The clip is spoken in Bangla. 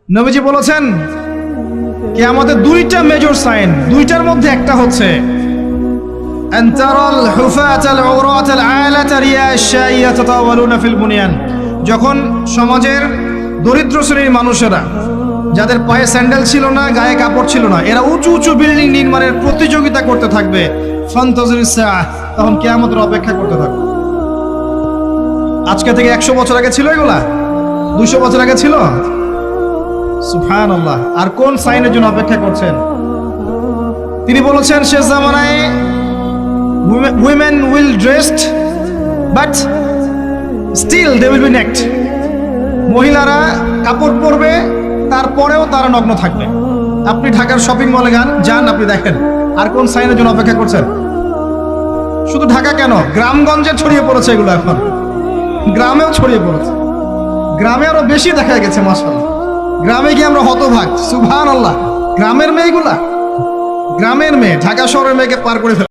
নবীজি বলেছেন কিয়ামতের দুইটা মেজর সাইন, দুইটার মধ্যে একটা হচ্ছে আনতারাল হুফাতাল উরাতাল আলাতা রিয়াশা ইয়াতাতাওয়ালুনা ফিল বুনিয়ান। যখন সমাজের দরিদ্র শ্রেণীর মানুষেরা, যাদের পায়ে স্যান্ডেল ছিল না, গায়ে কাপড় ছিল না, এরা উঁচু উঁচু বিল্ডিং নির্মাণের প্রতিযোগিতা করতে থাকবে, ফান্তাজিরিস সাআহ, তখন কিয়ামতের অপেক্ষা করতে থাকবে। আজকে থেকে 100 বছর আগে ছিল এগুলা? 200 বছর আগে ছিল? সুবহানাল্লাহ। আর কোন সাইনের জন্য অপেক্ষা করছেন? তিনি বলেছেন শেষ জামানায় women will dressed but still they will be naked। মহিলারা কাপড় পরবে, তারপরেও তারা নগ্ন থাকবে। আপনি ঢাকার শপিং মলে যান, আপনি দেখেন। আর কোন সাইনের জন্য অপেক্ষা করছেন? শুধু ঢাকা কেন, গ্রামগঞ্জে ছড়িয়ে পড়েছে এগুলো, এখন গ্রামেও ছড়িয়ে পড়েছে। গ্রামে আরো বেশি দেখা গেছে মাশাআল্লাহ। গ্রামে গিয়ে আমরা হতভাগ, সুবহানাল্লাহ। গ্রামের মেয়েগুলা, গ্রামের মেয়ে ঢাকা শহরের মেয়েকে পার করে ফেলে।